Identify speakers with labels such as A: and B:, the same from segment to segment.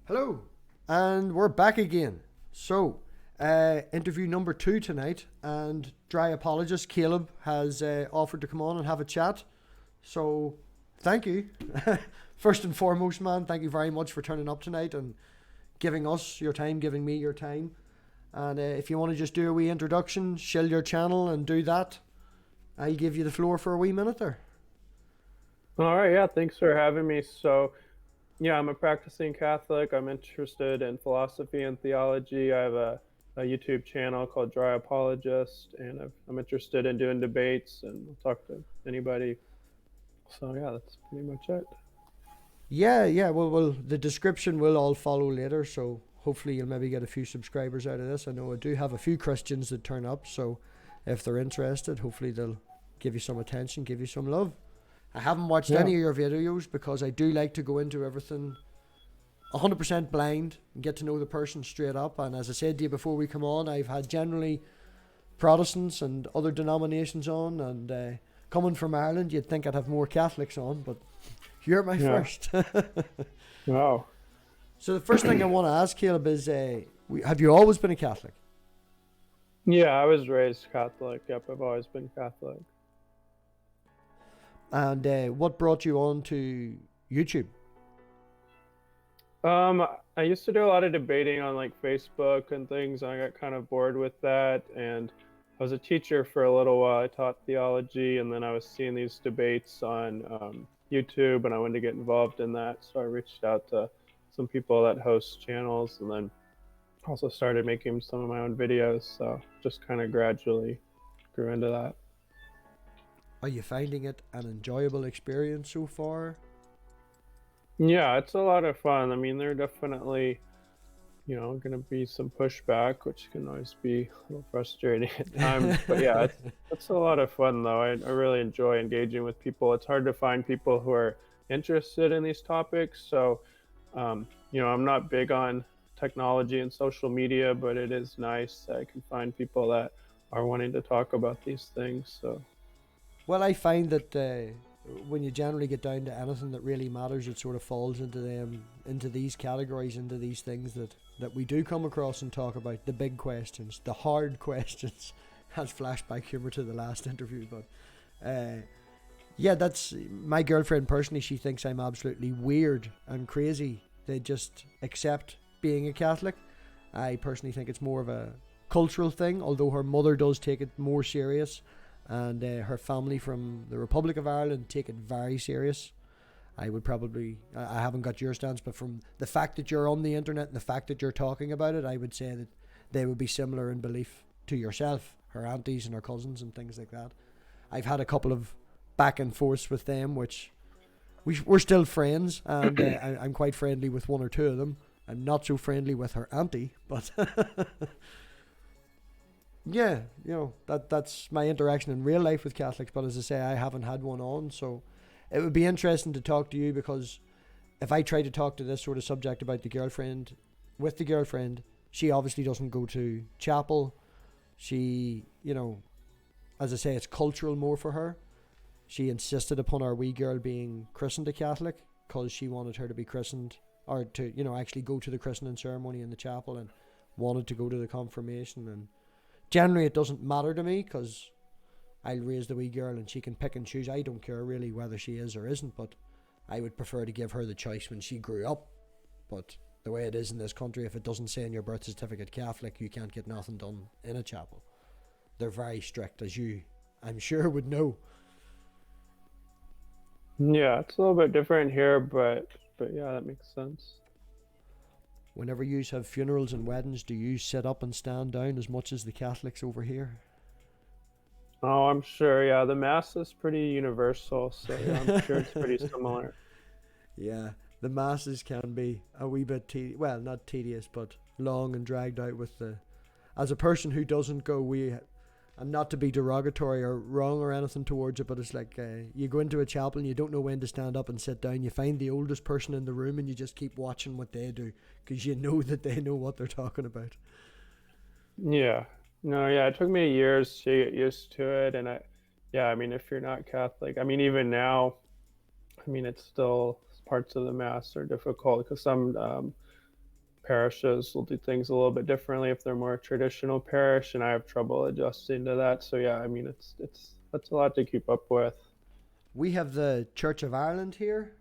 A: Hello, and we're back again. So, interview number 2 tonight, and dry apologist Caleb has offered to come on and have a chat. So, thank you. First and foremost, man, thank you very much for turning up tonight and giving us your time, giving me your time. And if you want to just do a wee introduction, shill your channel, and do that, I'll give you the floor for a wee minute there.
B: All right, yeah, thanks for having me. Yeah, I'm a practicing Catholic. I'm interested in philosophy and theology. I have a YouTube channel called Dry Apologist, and I'm interested in doing debates and I'll talk to anybody. So, yeah, that's pretty much it.
A: Yeah. Well, the description will all follow later, so hopefully you'll maybe get a few subscribers out of this. I know I do have a few Christians that turn up, so if they're interested, hopefully they'll give you some attention, give you some love. I haven't watched
B: Yeah.
A: any of your videos because I do like to go into everything 100% blind and get to know the person straight up. And as I said to you before we come on, I've had generally Protestants and other denominations on, and coming from Ireland, you'd think I'd have more Catholics on, but you're my
B: Yeah.
A: first.
B: Wow.
A: So the first thing I want to ask Caleb is, have you always been a Catholic?
B: Yeah, I was raised Catholic. Yep, I've always been Catholic.
A: And what brought you on to YouTube?
B: Um, I used to do a lot of debating on like Facebook and things, and I got kind of bored with that. And I was a teacher for a little while. I taught theology, and then I was seeing these debates on YouTube, and I wanted to get involved in that. So I reached out to some people that host channels, and then also started making some of my own videos. So just kind of gradually grew into that.
A: Are you finding it an enjoyable experience so far?
B: Yeah, it's a lot of fun. I mean, there are definitely going to be some pushback, which can always be a little frustrating at times. But yeah, it's a lot of fun though. I really enjoy engaging with people. It's hard to find people who are interested in these topics. So, I'm not big on technology and social media, but it is nice that I can find people that are wanting to talk about these things. So,
A: Well, I find that when you generally get down to anything that really matters, it sort of falls into these categories, into these things that we do come across and talk about, the big questions, the hard questions. Has flashback humor to the last interview, but yeah, that's my girlfriend personally. She thinks I'm absolutely weird and crazy. They just accept being a Catholic. I personally think it's more of a cultural thing, although her mother does take it more serious, and her family from the Republic of Ireland take it very serious. I would probably, I haven't got your stance, but from the fact that you're on the internet and the fact that you're talking about it, I would say that they would be similar in belief to yourself, her aunties and her cousins and things like that. I've had a couple of back and forths with them, which we're still friends, and I'm quite friendly with one or two of them. I'm not so friendly with her auntie, but yeah, that's my interaction in real life with Catholics. But as I say, I haven't had one on, so it would be interesting to talk to you, because if I try to talk to this sort of subject about the girlfriend, she obviously doesn't go to chapel. She, as I say, it's cultural more for her. She insisted upon our wee girl being christened a Catholic because she wanted her to be christened, or to, actually go to the christening ceremony in the chapel, and wanted to go to the confirmation. And generally, it doesn't matter to me because I'll raise the wee girl and she can pick and choose. I don't care really whether she is or isn't, but I would prefer to give her the choice when she grew up. But the way it is in this country, if it doesn't say in your birth certificate Catholic, you can't get nothing done in a chapel. They're very strict, as you, I'm sure, would know.
B: yeah, it's a little bit different here, but yeah, that makes sense.
A: Whenever you have funerals and weddings, do you sit up and stand down as much as the Catholics over here?
B: Oh, I'm sure. Yeah, the mass is pretty universal, so yeah, I'm sure it's pretty similar.
A: Yeah, the masses can be a wee bit well, not tedious, but long and dragged out with the. As a person who doesn't go, and not to be derogatory or wrong or anything towards it, but it's like you go into a chapel and you don't know when to stand up and sit down. You find the oldest person in the room and you just keep watching what they do because you know that they know what they're talking about.
B: Yeah. No, yeah, it took me years to get used to it, and yeah, I mean, if you're not Catholic, I mean, even now, I mean, it's still parts of the mass are difficult because some parishes will do things a little bit differently if they're more traditional parish, and I have trouble adjusting to that. So yeah, I mean, that's a lot to keep up with.
A: We have the Church of Ireland here,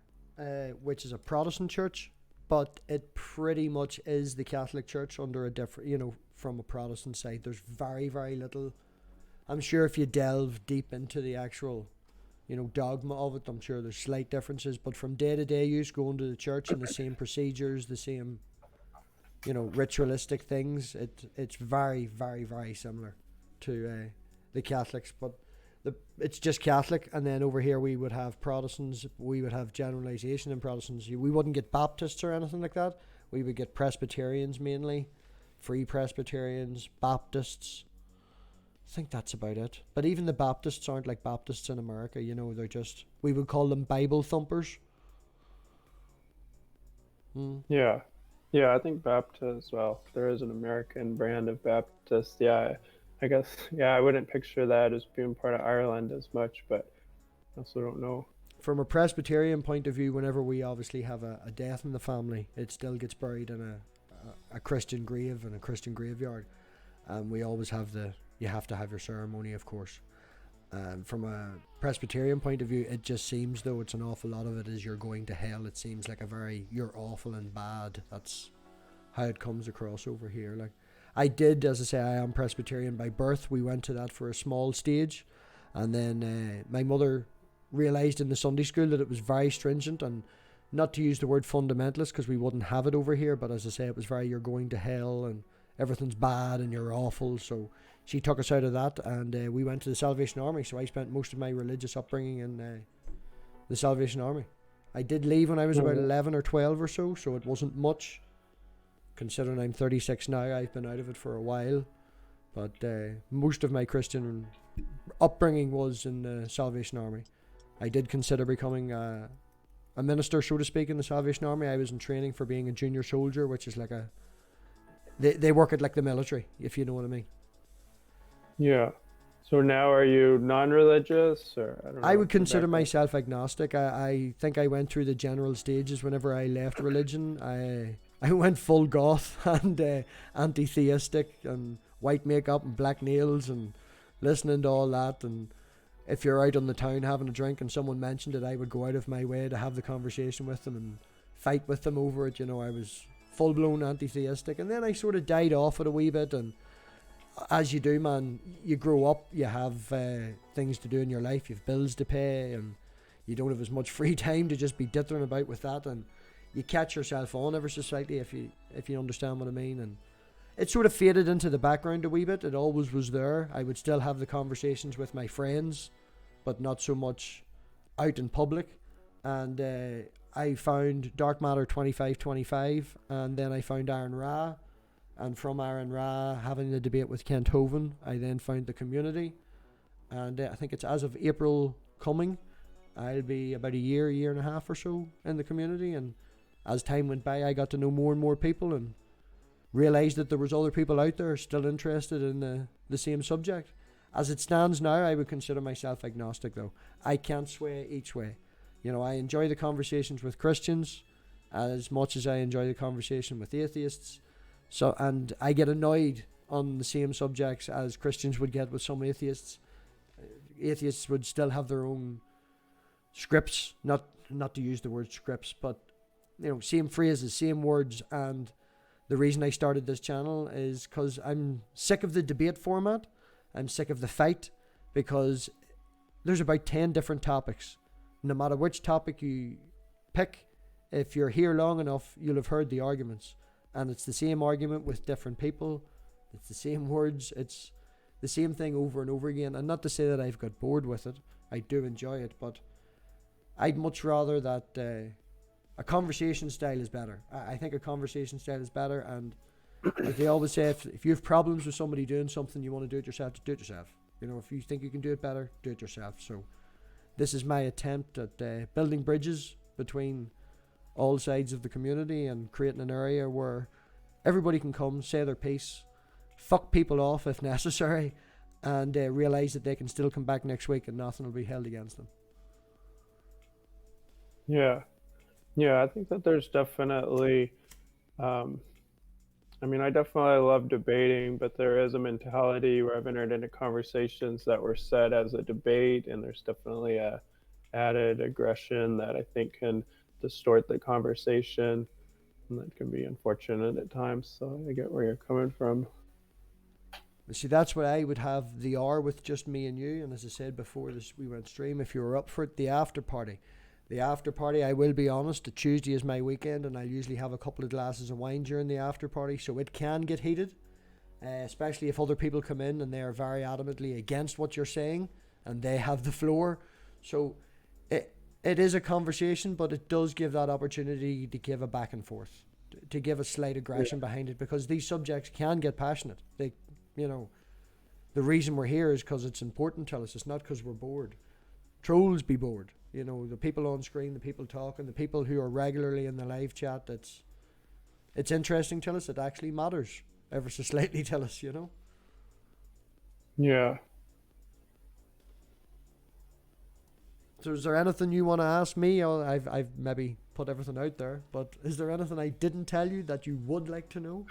A: which is a Protestant church, but it pretty much is the Catholic Church under a different, from a Protestant side. There's very, very little. I'm sure if you delve deep into the actual, dogma of it, I'm sure there's slight differences, but from day to day use, going to the church and the same procedures, the same, ritualistic things, it's very, very, very similar to the Catholics, but it's just Catholic. And then over here we would have Protestants, we would have generalization in Protestants. We wouldn't get Baptists or anything like that. We would get Presbyterians mainly, Free Presbyterians, Baptists. I think that's about it. But even the Baptists aren't like Baptists in America, they're just, we would call them Bible thumpers.
B: Yeah. Yeah, I think Baptist, well, there is an American brand of Baptist. Yeah, I guess, yeah, I wouldn't picture that as being part of Ireland as much, but I also don't know.
A: From a Presbyterian point of view, whenever we obviously have a death in the family, it still gets buried in a Christian grave in a Christian graveyard. And we always have you have to have your ceremony, of course. From a Presbyterian point of view, it just seems though it's an awful lot of it is you're going to hell. It seems like you're awful and bad. That's how it comes across over here. Like, I did, as I say, I am Presbyterian by birth. We went to that for a small stage, and then my mother realised in the Sunday school that it was very stringent, and not to use the word fundamentalist because we wouldn't have it over here, but as I say, it was very, you're going to hell and everything's bad and you're awful. So she took us out of that, and we went to the Salvation Army. So I spent most of my religious upbringing in the Salvation Army. I did leave when I was about 11 or 12 or so it wasn't much. Considering I'm 36 now, I've been out of it for a while. But most of my Christian upbringing was in the Salvation Army. I did consider becoming a minister, so to speak, in the Salvation Army. I was in training for being a junior soldier, which is like they work it like the military, if you know what I mean.
B: Yeah. So now are you non-religious, or I don't know?
A: I would consider myself agnostic. I think I went through the general stages whenever I left religion. I went full goth and anti-theistic and white makeup and black nails and listening to all that. And if you're out on the town having a drink and someone mentioned it, I would go out of my way to have the conversation with them and fight with them over it. I was full-blown anti-theistic. And then I sort of died off it a wee bit, and as you do, man, you grow up, you have things to do in your life, you have bills to pay, and you don't have as much free time to just be dithering about with that, and you catch yourself on ever so slightly, if you understand what I mean. And it sort of faded into the background a wee bit. It always was there. I would still have the conversations with my friends, but not so much out in public. And I found Dark Matter 2525, and then I found Aaron Ra. And from Aaron Ra having the debate with Kent Hovind, I then found the community. And I think it's as of April coming, I'll be about a year and a half or so in the community. And as time went by, I got to know more and more people and realised that there was other people out there still interested in the same subject. As it stands now, I would consider myself agnostic, though. I can't sway each way. I enjoy the conversations with Christians as much as I enjoy the conversation with atheists. So, and I get annoyed on the same subjects as Christians would get with some atheists. Atheists would still have their own scripts, not to use the word scripts, but same phrases, same words. And the reason I started this channel is because I'm sick of the debate format. I'm sick of the fight, because there's about 10 different topics. No matter which topic you pick, if you're here long enough, you'll have heard the arguments. And it's the same argument with different people. It's the same words. It's the same thing over and over again. And not to say that I've got bored with it. I do enjoy it. But I'd much rather that a conversation style is better. I think a conversation style is better. And like they always say, if you have problems with somebody doing something, you want to do it yourself, just do it yourself. If you think you can do it better, do it yourself. So this is my attempt at building bridges between all sides of the community and creating an area where everybody can come, say their piece, fuck people off if necessary, and realise that they can still come back next week and nothing will be held against them.
B: Yeah, I think that there's definitely I mean, I definitely love debating, but there is a mentality where I've entered into conversations that were said as a debate, and there's definitely a added aggression that I think can distort the conversation, and that can be unfortunate at times. So I get where you're coming from.
A: See, that's what I would have the hour with just me and you. And as I said before this, we went stream. If you were up for it, the after party. The after party, I will be honest, the Tuesday is my weekend, and I usually have a couple of glasses of wine during the after party, so it can get heated, especially if other people come in and they are very adamantly against what you're saying, and they have the floor. So it is a conversation, but it does give that opportunity to give a back and forth, to give a slight aggression behind it, because these subjects can get passionate. They, you know, the reason we're here is because it's important to us. It's not because we're bored. Trolls be bored. You know, the people on screen, the people talking, the people who are regularly in the live chat, it's interesting to us. It actually matters ever so slightly to us, you know.
B: Yeah.
A: So is there anything you want to ask me? Or I've maybe put everything out there, but is there anything I didn't tell you that you would like to know?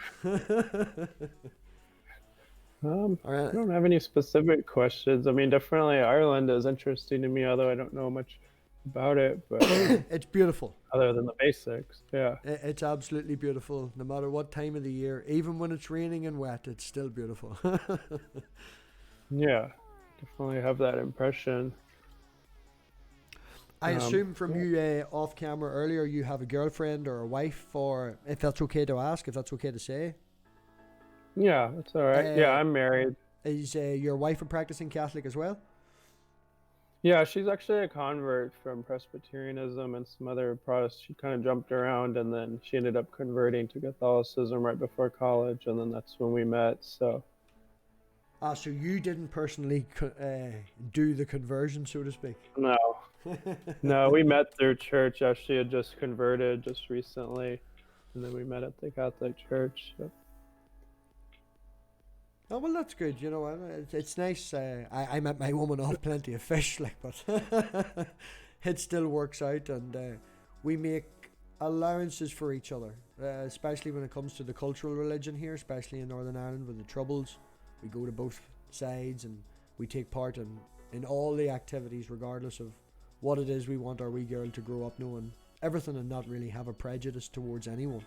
B: I don't have any specific questions. I mean, definitely Ireland is interesting to me, although I don't know much about it, but
A: It's beautiful.
B: other than the basics, yeah.
A: It's absolutely beautiful, no matter what time of the year. Even when it's raining and wet, it's still beautiful.
B: Yeah, definitely have that impression.
A: I assume from you off camera earlier, you have a girlfriend or a wife, or if that's okay to ask, if that's okay to say.
B: Yeah, that's all right. Yeah, I'm married.
A: Is your wife a practicing Catholic as well?
B: Yeah, she's actually a convert from Presbyterianism and some other Protestants. She kind of jumped around, and then she ended up converting to Catholicism right before college, and then that's when we met. So
A: So you didn't personally do the conversion, so to speak?
B: no, no, we met through church. She had just converted just recently, and then we met at the Catholic Church. So.
A: Oh, well, that's good. You know, it's nice. I met my woman off plenty of fish, like, but it still works out, and we make allowances for each other, especially when it comes to the cultural religion here, especially in Northern Ireland with the Troubles. We go to both sides, and we take part in all the activities, regardless of what it is we want our wee girl to grow up knowing everything, and not really have a prejudice towards anyone.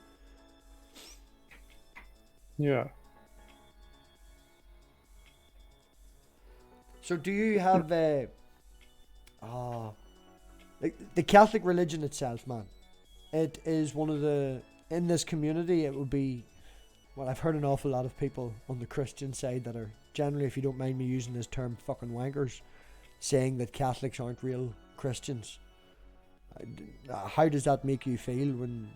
B: Yeah.
A: So do you have like the Catholic religion itself, man? It is one of the, in this community, it would be, well, I've heard an awful lot of people on the Christian side that are generally, if you don't mind me using this term, fucking wankers, saying that Catholics aren't real Christians. How does that make you feel when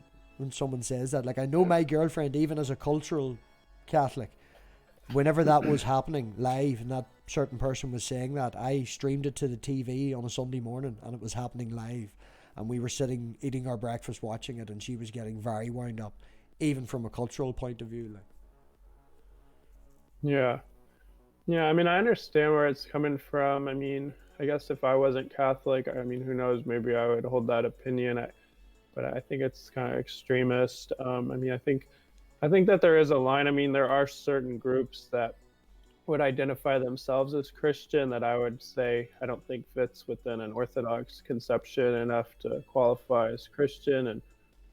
A: someone says that? Like, I know my girlfriend, even as a cultural Catholic, whenever that was happening live and that certain person was saying that, I streamed it to the TV on a Sunday morning and it was happening live, and we were sitting eating our breakfast watching it, and she was getting very wound up, even from a cultural point of view. Like,
B: Yeah. Yeah, I mean, I understand where it's coming from. I mean, I guess if I wasn't Catholic, I mean, who knows, maybe I would hold that opinion. But I think it's kind of extremist. I mean, I think that there is a line. I mean, there are certain groups that would identify themselves as Christian that I would say I don't think fits within an Orthodox conception enough to qualify as Christian. And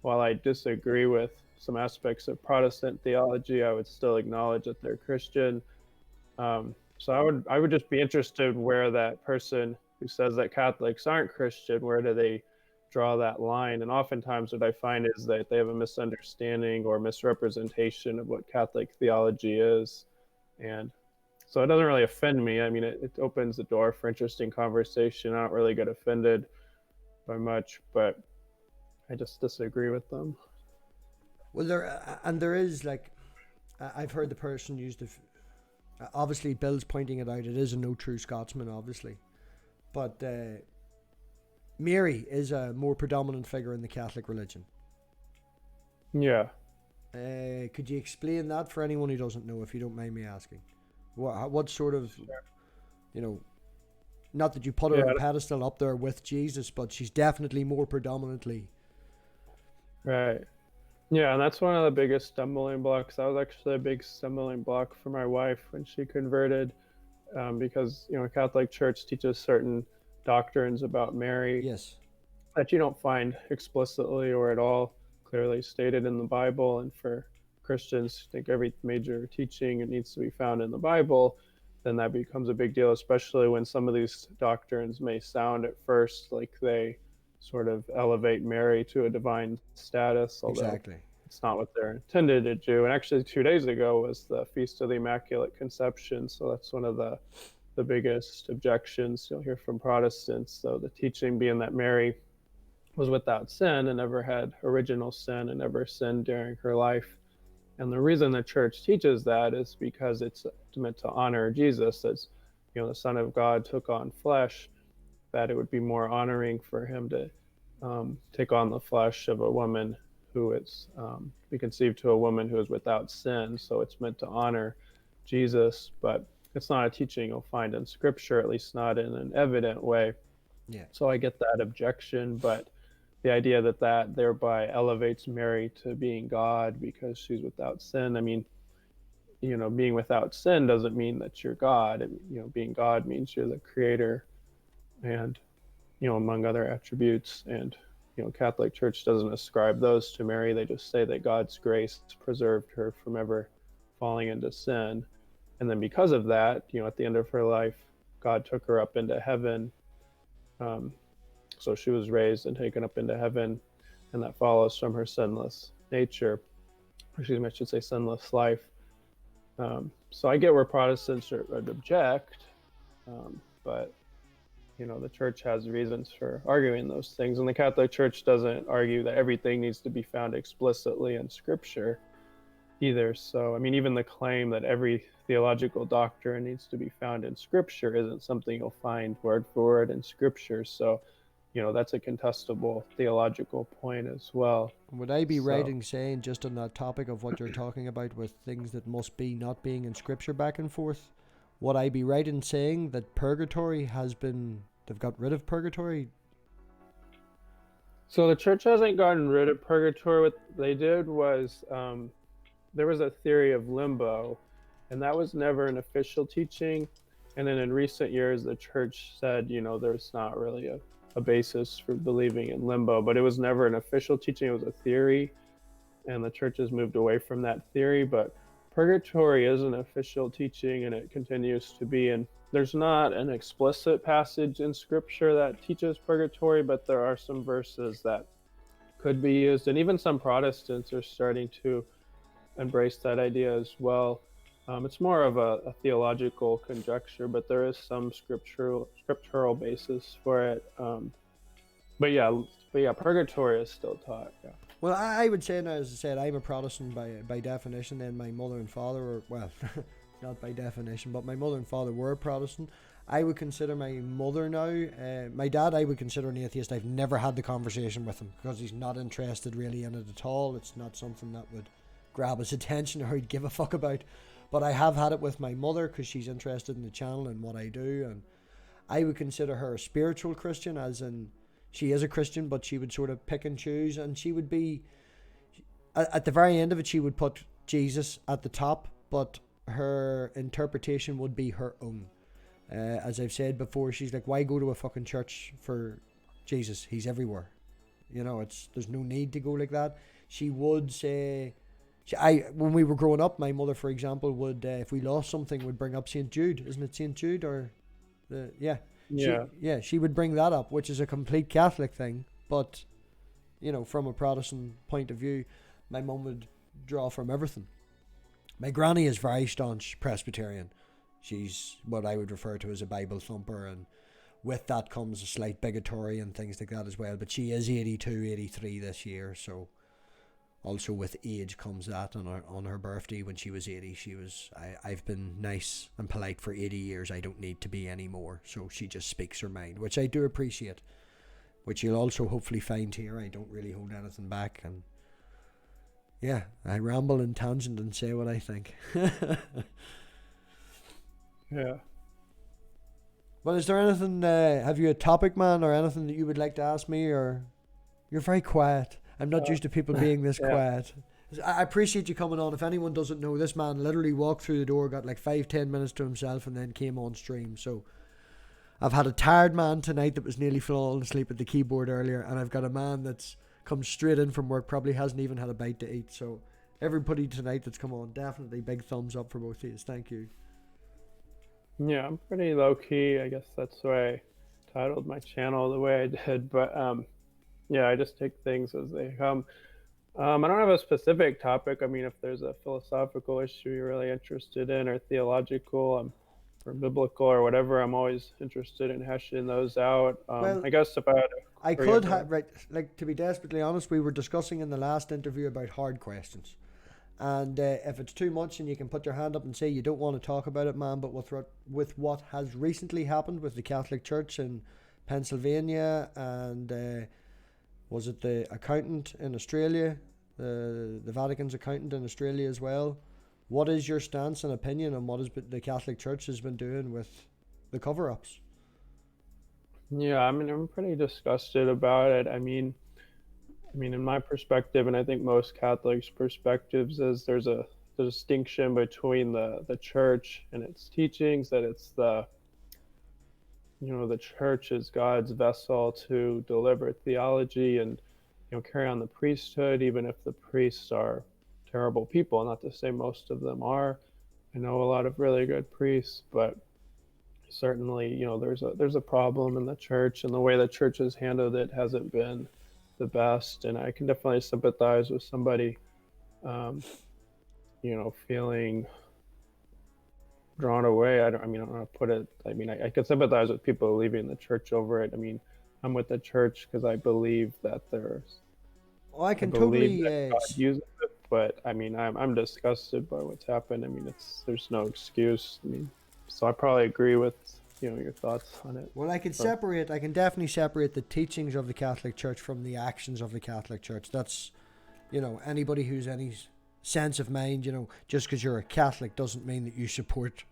B: while I disagree with some aspects of Protestant theology, I would still acknowledge that they're Christian. So I would just be interested where that person who says that Catholics aren't Christian, where do they draw that line? And oftentimes what I find is that they have a misunderstanding or misrepresentation of what Catholic theology is. And so it doesn't really offend me. I mean, it opens the door for interesting conversation. I don't really get offended by much, but I just disagree with them.
A: well, there is, like, I've heard the person use the. Obviously, Bill's pointing it out. It is a no true Scotsman, obviously, but Mary is a more predominant figure in the Catholic religion.
B: Yeah.
A: Could you explain that for anyone who doesn't know, if you don't mind me asking? What sort of, you know, not that you put her on a pedestal up there with Jesus, but she's definitely more predominantly.
B: Right. Yeah, and that's one of the biggest stumbling blocks. That was actually a big stumbling block for my wife when she converted, because Catholic Church teaches certain doctrines about Mary
A: Yes.
B: that you don't find explicitly or at all clearly stated in the Bible. And for Christians who think every major teaching it needs to be found in the Bible, then that becomes a big deal, especially when some of these doctrines may sound at first like they sort of elevate Mary to a divine status, although
A: Exactly.
B: it's not what they're intended to do. And actually, 2 days ago was the Feast of the Immaculate Conception, so that's one of the biggest objections you'll hear from Protestants. So the teaching being that Mary was without sin and never had original sin and never sinned during her life. And the reason the church teaches that is because it's meant to honor Jesus as, the Son of God took on flesh, that it would be more honoring for him to take on the flesh of a woman who is be conceived to a woman who is without sin. So it's meant to honor Jesus, but it's not a teaching you'll find in Scripture, at least not in an evident way.
A: Yeah.
B: So I get that objection, but the idea that that thereby elevates Mary to being God because she's without sin. I mean, being without sin doesn't mean that you're God. Being God means you're the creator, and among other attributes. And Catholic Church doesn't ascribe those to Mary. They just say that God's grace preserved her from ever falling into sin. And then because of that, at the end of her life, God took her up into heaven. Um, so she was raised and taken up into heaven, and that follows from her sinless nature. Excuse me, I should say sinless life. So I get where Protestants would object, but the church has reasons for arguing those things, and the Catholic Church doesn't argue that everything needs to be found explicitly in Scripture either. So, I mean, even the claim that every theological doctrine needs to be found in Scripture isn't something you'll find word for word in Scripture. So, that's a contestable theological point as well.
A: Would I be right
B: So,
A: in saying, just on that topic of what you're talking about with things that must be not being in Scripture back and forth, would I be right in saying that purgatory they've got rid of purgatory?
B: so the church hasn't gotten rid of purgatory. What they did was there was a theory of limbo, and that was never an official teaching. And then in recent years, the church said, there's not really a basis for believing in limbo, but it was never an official teaching. It was a theory, and the church has moved away from that theory. But purgatory is an official teaching, and it continues to be. And there's not an explicit passage in Scripture that teaches purgatory, but there are some verses that could be used. And even some Protestants are starting to embrace that idea as well. It's more of a theological conjecture, but there is some scriptural basis for it. But yeah, purgatory is still taught. Yeah.
A: Well, I would say now, as I said, I'm a Protestant by definition. Then my mother and father were, well, not by definition, but my mother and father were Protestant. I would consider my mother now, my dad I would consider an atheist. I've never had the conversation with him because he's not interested really in it at all. It's not something that would grab his attention or he'd give a fuck about. But I have had it with my mother because she's interested in the channel and what I do, and I would consider her a spiritual Christian, as in she is a Christian, but she would sort of pick and choose, and she would be at the very end of it, she would put Jesus at the top, but her interpretation would be her own. As I've said before, she's like, why go to a fucking church for Jesus? He's everywhere. There's no need to go like that. She would say, when we were growing up, my mother, for example, would, if we lost something, would bring up St. Jude. Isn't it St. Jude? Or she would bring that up, which is a complete Catholic thing. But, from a Protestant point of view, my mum would draw from everything. My granny is very staunch Presbyterian. She's what I would refer to as a Bible thumper, and with that comes a slight bigotry and things like that as well. But she is 82, 83 this year, so also with age comes that. On her birthday when she was 80, I've been nice and polite for 80 years. I don't need to be anymore. So she just speaks her mind, which I do appreciate, which you'll also hopefully find here. I don't really hold anything back, and yeah, I ramble in tangent and say what I think.
B: Yeah.
A: Well, is there anything, have you a topic, man, or anything that you would like to ask me? Or you're very quiet. I'm not used to people being this
B: Yeah.
A: quiet. I appreciate you coming on. If anyone doesn't know, this man literally walked through the door, got like 5-10 minutes to himself, and then came on stream. So I've had a tired man tonight that was nearly falling asleep at the keyboard earlier, and I've got a man that's come straight in from work, probably hasn't even had a bite to eat. So everybody tonight that's come on, definitely big thumbs up for both of you. Thank you.
B: Yeah, I'm pretty low key. I guess that's why I titled my channel the way I did. But yeah, I just take things as they come. I don't have a specific topic. I mean, if there's a philosophical issue you're really interested in, or theological, or biblical, or whatever, I'm always interested in hashing those out.
A: Well,
B: I guess if I had
A: I
B: or
A: could
B: yeah,
A: have, right, like, to be desperately honest, we were discussing in the last interview about hard questions. And if it's too much and you can put your hand up and say you don't want to talk about it, man, but with what has recently happened with the Catholic Church in Pennsylvania, and was it the accountant in Australia, the Vatican's accountant in Australia as well? What is your stance and opinion on what the Catholic Church has been doing with the cover-ups?
B: yeah, I mean, I'm pretty disgusted about it. I mean, in my perspective, and I think most Catholics' perspectives, is there's a distinction between the church and its teachings, that it's the church is God's vessel to deliver theology and carry on the priesthood, even if the priests are terrible people. Not to say most of them are. I know a lot of really good priests, but certainly there's a problem in the church, and the way the church has handled it hasn't been the best. And I can definitely sympathize with somebody feeling drawn away. I don't know how to put it. I mean, I can sympathize with people leaving the church over it. I mean, I'm with the church because I believe that
A: Well, I
B: I
A: can
B: believe
A: totally
B: that God uses it, but I mean, I'm disgusted by what's happened. I mean, there's no excuse. I mean, so I probably agree with your thoughts on it.
A: Well, I can definitely separate the teachings of the Catholic Church from the actions of the Catholic Church. That's, anybody who's any sense of mind, just because you're a Catholic doesn't mean that you support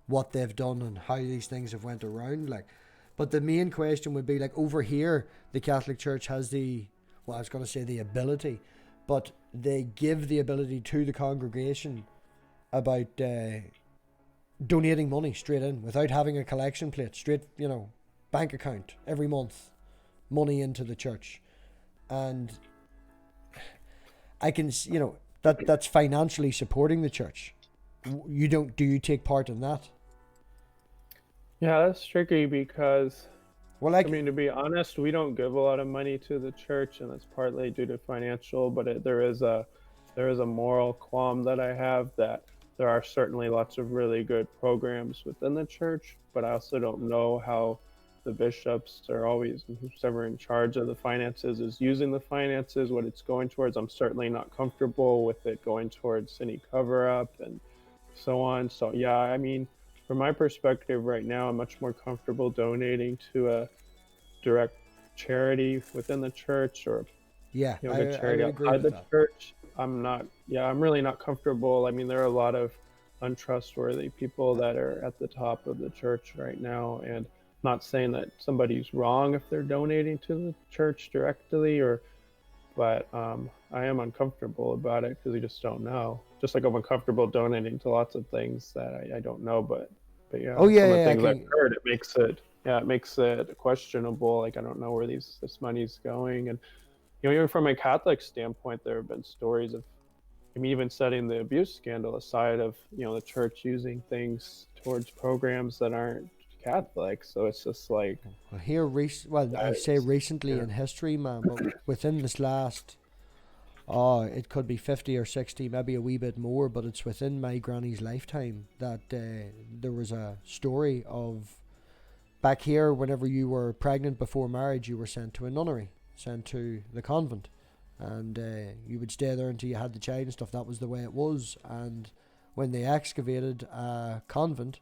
A: what they've done and how these things have went around. Like, but the main question would be, like, over here, the Catholic Church has I was going to say the ability, but they give the ability to the congregation about donating money straight in without having a collection plate, straight, bank account every month, money into the church. And I can, that's financially supporting the church. Do you take part in that?
B: Yeah, that's tricky because,
A: Well,
B: I mean, to be honest, we don't give a lot of money to the church, and that's partly due to financial, but there is a moral qualm that I have, that there are certainly lots of really good programs within the church, but I also don't know how the bishops are always, who's ever in charge of the finances, is using the finances, what it's going towards. I'm certainly not comfortable with it going towards any cover-up and so on. So yeah, I mean, from my perspective right now, I'm much more comfortable donating to a direct charity within the church, or
A: yeah,
B: good charity outside the church. I'm really not comfortable. I mean, there are a lot of untrustworthy people that are at the top of the church right now, and not saying that somebody's wrong if they're donating to the church directly, but I am uncomfortable about it because you just don't know. Just like I'm uncomfortable donating to lots of things that I don't know, but yeah.
A: Oh yeah,
B: some of the
A: yeah.
B: things I've heard, it makes it questionable. Like, I don't know where this money's going. And even from a Catholic standpoint, there have been stories of, I mean, even setting the abuse scandal aside, of the church using things towards programs that aren't Catholic. So it's just like,
A: I say recently in history, man, but within this last, it could be 50 or 60, maybe a wee bit more, but it's within my granny's lifetime that there was a story of, back here, whenever you were pregnant before marriage, you were sent to a nunnery, sent to the convent, and you would stay there until you had the child and stuff. That was the way it was. And when they excavated a convent,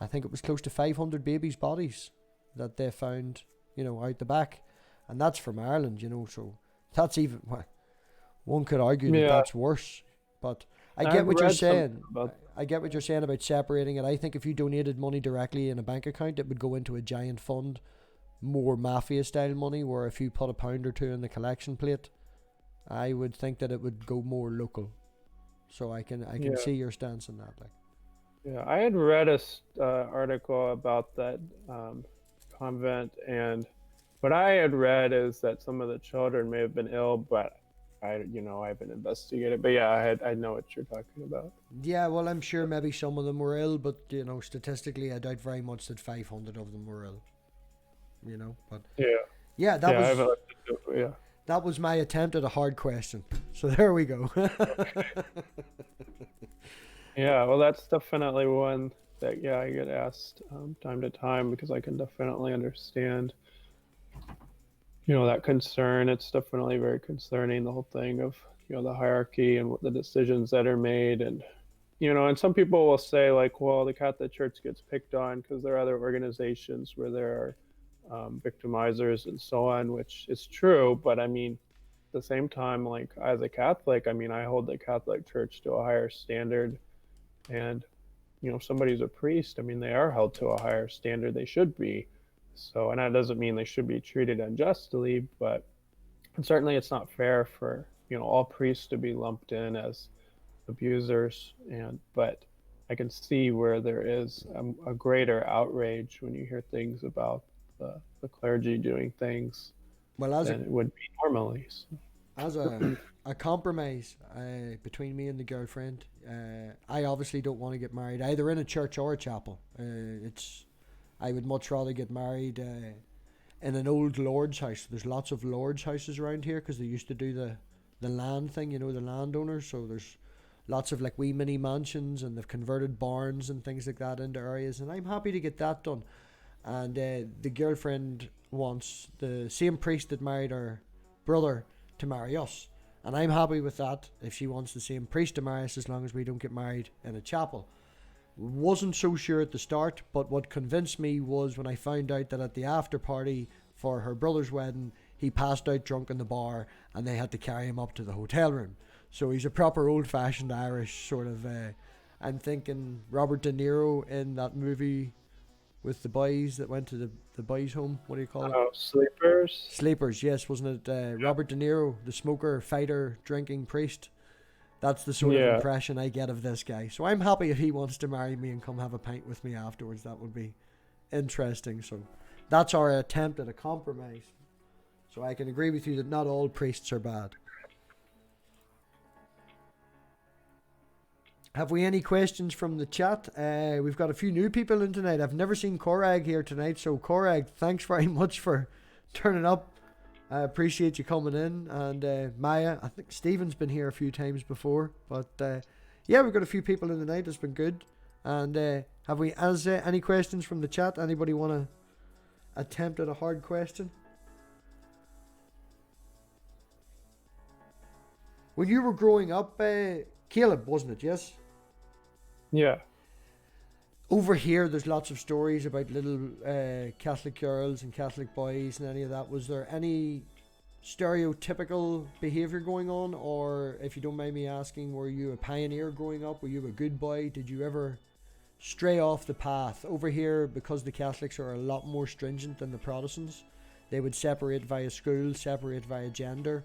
A: I think it was close to 500 babies' bodies that they found, out the back. And that's from Ireland, so that's even, one could argue that that's worse. But I get what you're saying. I get what you're saying about separating it. I think if you donated money directly in a bank account, it would go into a giant fund, more mafia style money, where if you put £1 or £2 in the collection plate, I would think that it would go more local. So I can
B: Yeah.
A: see your stance on that. Like,
B: Yeah, I had read a article about that convent, and what I had read is that some of the children may have been ill, but I haven't investigated. But yeah, I know what you're talking about.
A: yeah, well, I'm sure maybe some of them were ill, but statistically, I doubt very much that 500 of them were ill. But
B: Yeah,
A: that
B: I
A: was
B: haven't looked into it, yeah.
A: that was my attempt at a hard question. So there we go.
B: Yeah, well, that's definitely one that I get asked time to time, because I can definitely understand that concern. It's definitely very concerning, the whole thing of the hierarchy and what the decisions that are made. And and some people will say, like, well, the Catholic Church gets picked on because there are other organizations where there are victimizers and so on, which is true. But I mean, at the same time, like, as a Catholic, I mean, I hold the Catholic Church to a higher standard. And if somebody's a priest, I mean, they are held to a higher standard. They should be. So, and that doesn't mean they should be treated unjustly, but certainly it's not fair for all priests to be lumped in as abusers. But I can see where there is a greater outrage when you hear things about the clergy doing things
A: Well,
B: than it would be normally. So.
A: as a compromise between me and the girlfriend, I obviously don't want to get married either in a church or a chapel. I would much rather get married in an old lord's house. There's lots of lord's houses around here because they used to do the land thing, the landowners. So there's lots of like wee mini mansions, and they've converted barns and things like that into areas. And I'm happy to get that done. And the girlfriend wants the same priest that married her brother to marry us. And I'm happy with that if she wants the same priest to marry us, as long as we don't get married in a chapel. Wasn't so sure at the start, but what convinced me was when I found out that at the after party for her brother's wedding, he passed out drunk in the bar and they had to carry him up to the hotel room. So he's a proper old-fashioned Irish sort of... I'm thinking Robert De Niro in that movie with the boys that went to the boys' home. What do you call it?
B: Oh, Sleepers?
A: Sleepers, yes. Wasn't it Robert De Niro, the smoker, fighter, drinking priest? That's the sort of impression I get of this guy. So I'm happy if he wants to marry me and come have a pint with me afterwards. That would be interesting. So that's our attempt at a compromise. So I can agree with you that not all priests are bad. Have we any questions from the chat? We've got a few new people in tonight. I've never seen Corag here tonight. So Corag, thanks very much for turning up. I appreciate you coming in. And Maya, I think Stephen's been here a few times before. But yeah, we've got a few people in the night. It's been good. And have we any questions from the chat? Anybody want to attempt at a hard question? When you were growing up, Caleb, wasn't it? Yes?
B: Yeah.
A: Over here, there's lots of stories about little Catholic girls and Catholic boys and any of that. Was there any stereotypical behaviour going on? Or, if you don't mind me asking, were you a pioneer growing up? Were you a good boy? Did you ever stray off the path? Over here, because the Catholics are a lot more stringent than the Protestants, they would separate via school, separate via gender.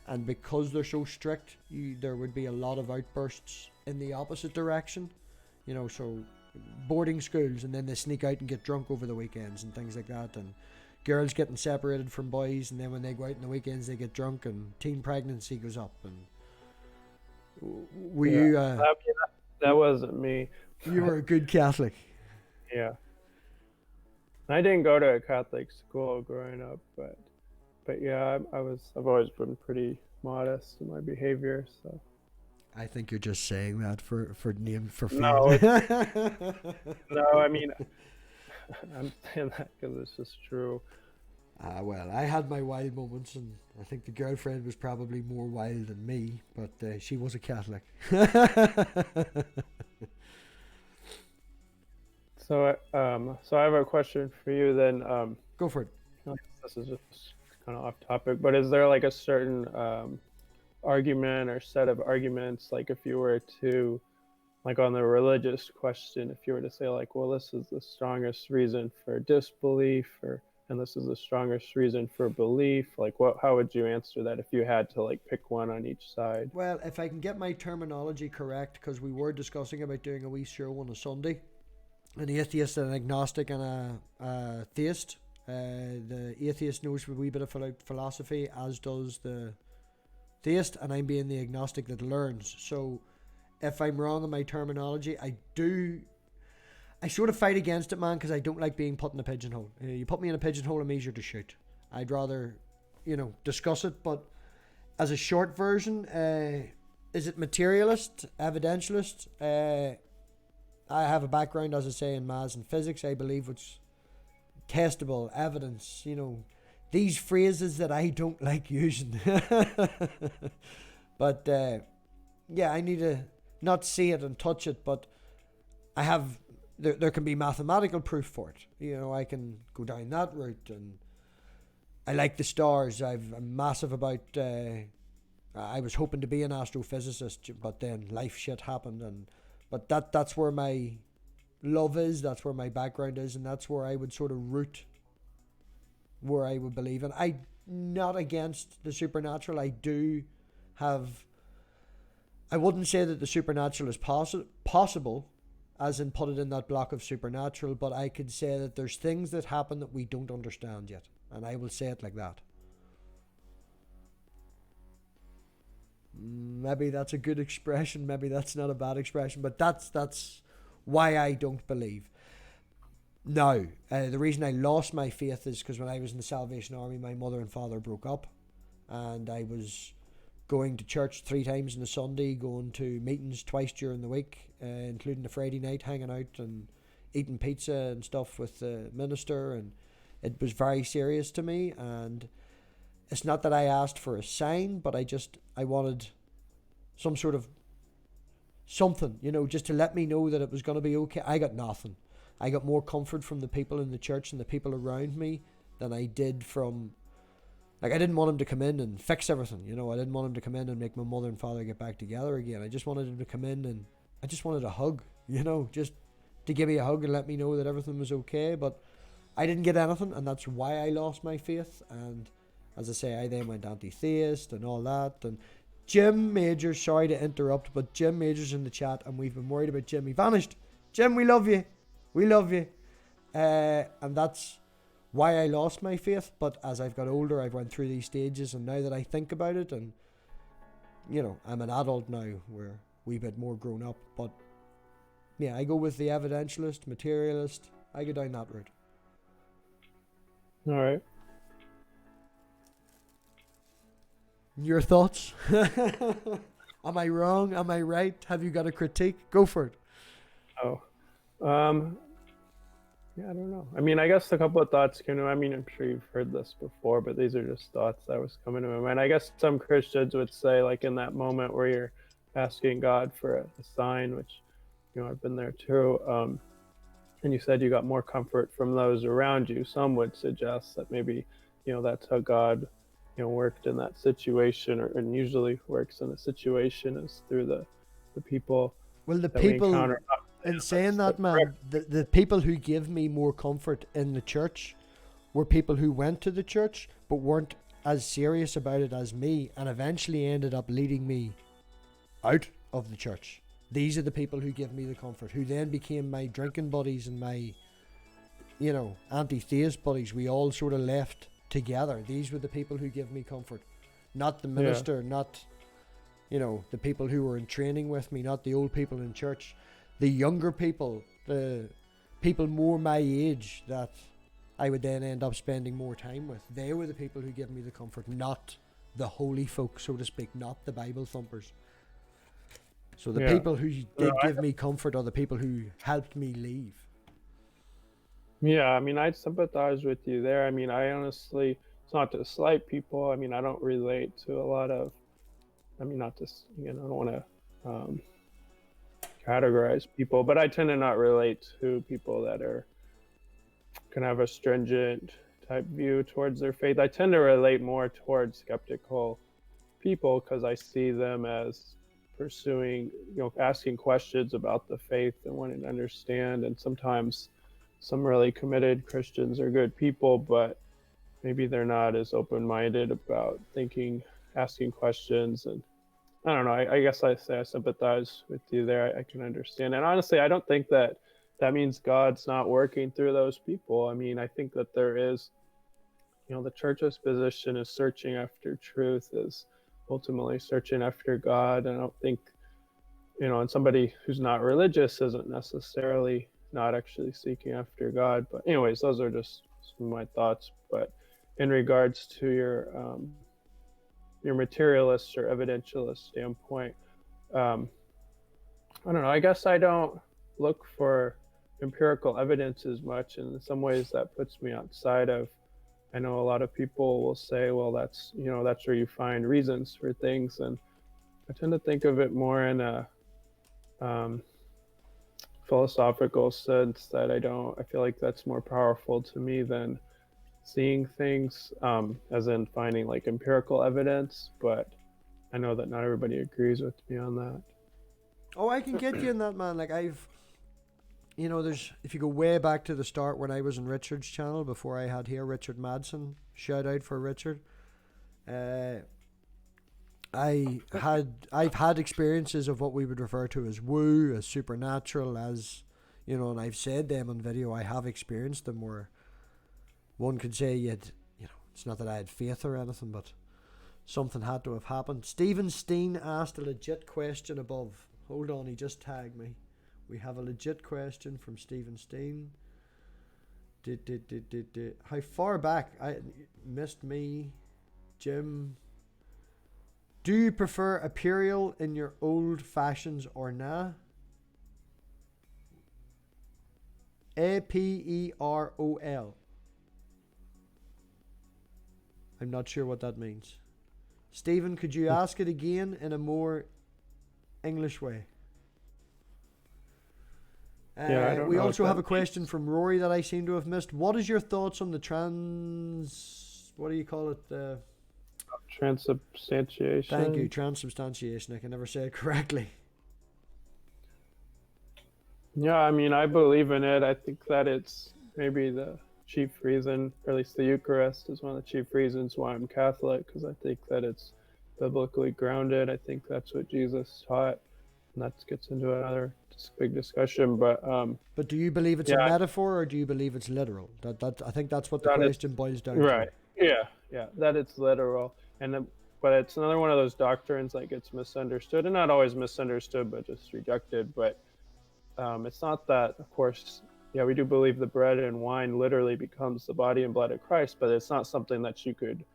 A: And because they're so strict, there would be a lot of outbursts in the opposite direction. So boarding schools, and then they sneak out and get drunk over the weekends and things like that. And girls getting separated from boys, and then when they go out on the weekends, they get drunk, and teen pregnancy goes up. And were you...
B: that wasn't me.
A: You were a good Catholic.
B: Yeah. I didn't go to a Catholic school growing up, but yeah, I've always been pretty modest in my behavior, so.
A: I think you're just saying that for fame.
B: No, no, I mean, I'm saying that because it's just true.
A: Well, I had my wild moments, and I think the girlfriend was probably more wild than me, but she was a Catholic.
B: So I have a question for you then.
A: Go for it.
B: This is just kind of off topic, but is there like a certain argument or set of arguments, like if you were to, like on the religious question, if you were to say like, well, this is the strongest reason for disbelief, or and this is the strongest reason for belief. Like, how would you answer that if you had to like pick one on each side?
A: Well, if I can get my terminology correct, because we were discussing about doing a wee show on a Sunday, an atheist, an agnostic, and a theist. The atheist knows a wee bit of philosophy, as does the theist, and I'm being the agnostic that learns. So, if I'm wrong in my terminology, I sort of fight against it, man, because I don't like being put in a pigeonhole. You put me in a pigeonhole, I'm easier to shoot. I'd rather, discuss it. But as a short version, is it materialist, evidentialist? I have a background, as I say, in maths and physics. I believe it's testable evidence. These phrases that I don't like using. But yeah, I need to not see it and touch it, but I have. There can be mathematical proof for it. I can go down that route, and I like the stars. I'm massive about. I was hoping to be an astrophysicist, but then life shit happened, but that's where my love is. That's where my background is, and that's where I would sort of root. Where I would believe in. I'm not against the supernatural. I do have. I wouldn't say that the supernatural is possible, as in put it in that block of supernatural, but I could say that there's things that happen that we don't understand yet, and I will say it like that. Maybe that's a good expression, maybe that's not a bad expression, but that's why I don't believe. Now, the reason I lost my faith is because when I was in the Salvation Army, my mother and father broke up, and I was going to church 3 times on a Sunday, going to meetings twice during the week, including the Friday night, hanging out and eating pizza and stuff with the minister, and it was very serious to me. And it's not that I asked for a sign, but I wanted some sort of something, just to let me know that it was going to be okay. I got nothing. I got more comfort from the people in the church and the people around me than I did from. Like, I didn't want him to come in and fix everything, I didn't want him to come in and make my mother and father get back together again. I just wanted him to come in and I just wanted a hug, just to give me a hug and let me know that everything was okay. But I didn't get anything, and that's why I lost my faith. And as I say, I then went anti-theist and all that. And Jim Majors, sorry to interrupt, but Jim Majors in the chat, and we've been worried about Jim. He vanished. Jim, we love you. We love you. And that's why I lost my faith. But as I've got older, I've went through these stages, and now that I think about it, and I'm an adult now, we're a wee bit more grown up, but yeah, I go with the evidentialist, materialist. I go down that route.
B: All right.
A: Your thoughts? Am I wrong? Am I right? Have you got a critique? Go for it.
B: Yeah, I don't know. I mean, I guess a couple of thoughts came to mind. I mean, I'm sure you've heard this before, but these are just thoughts that was coming to my mind. I guess some Christians would say, like, in that moment where you're asking God for a sign, which, I've been there too, and you said you got more comfort from those around you. Some would suggest that maybe, that's how God, worked in that situation, and usually works in a situation is through the people.
A: Well, the people, in saying that, man, the people who give me more comfort in the church were people who went to the church but weren't as serious about it as me, and eventually ended up leading me out of the church. These are the people who give me the comfort, who then became my drinking buddies and my, anti-theist buddies. We all sort of left together. These were the people who give me comfort, not the minister, not, the people who were in training with me, not the old people in church. The younger people, the people more my age that I would then end up spending more time with, they were the people who give me the comfort, not the holy folk, so to speak, not the Bible thumpers. So the people who did give me comfort are the people who helped me leave.
B: Yeah, I mean, I sympathize with you there. I mean, I honestly, it's not to slight people. I mean, I don't relate to a lot of, I mean, not to, I don't want to categorize people, but I tend to not relate to people that can have a stringent type view towards their faith. I tend to relate more towards skeptical people because I see them as pursuing, asking questions about the faith and wanting to understand. And sometimes, some really committed Christians are good people, but maybe they're not as open-minded about thinking, asking questions. And I don't know. I guess I say I sympathize with you there. I can understand. And honestly, I don't think that means God's not working through those people. I mean, I think that there is, the church's position is searching after truth, is ultimately searching after God. And I don't think, and somebody who's not religious isn't necessarily not actually seeking after God. But anyways, those are just some of my thoughts. But in regards to your materialist or evidentialist standpoint, I don't know. I guess I don't look for empirical evidence as much, and in some ways that puts me outside of. I know a lot of people will say, well, that's where you find reasons for things, and I tend to think of it more in a philosophical sense, that I feel like that's more powerful to me than seeing things, as in finding like empirical evidence. But I know that not everybody agrees with me on that.
A: Oh, I can get you in that, man. Like there's, if you go way back to the start when I was in Richard's channel before I had here, Richard Madsen, shout out for Richard. I've had experiences of what we would refer to as woo, as supernatural, as and I've said them on video. I have experienced them where one could say it's not that I had faith or anything, but something had to have happened. Stephen Steen asked a legit question above. Hold on, he just tagged me. We have a legit question from Stephen Steen. How far back? I missed me, Jim. Do you prefer Imperial in your old fashions or nah? Aperol. I'm not sure what that means. Stephen, could you ask it again in a more English way?
B: Yeah, I don't
A: we
B: know
A: also
B: what
A: have
B: that
A: a question
B: means.
A: from Rory that I seem to have missed. What is your thoughts on the what do you call it?
B: Transubstantiation.
A: Thank you, transubstantiation. I can never say it correctly.
B: Yeah, I mean, I believe in it. I think that it's maybe the chief reason, or at least the Eucharist is one of the chief reasons why I'm Catholic, because I think that it's biblically grounded. I think that's what Jesus taught, and that gets into another big discussion. But
A: do you believe it's a
B: yeah,
A: metaphor, or do you believe it's literal? That I think that's what the
B: that
A: question boils down
B: right.
A: to.
B: Yeah, that it's literal, but it's another one of those doctrines that gets misunderstood, and not always misunderstood, but just rejected. But it's not that, of course. Yeah, we do believe the bread and wine literally becomes the body and blood of Christ, but it's not something that you could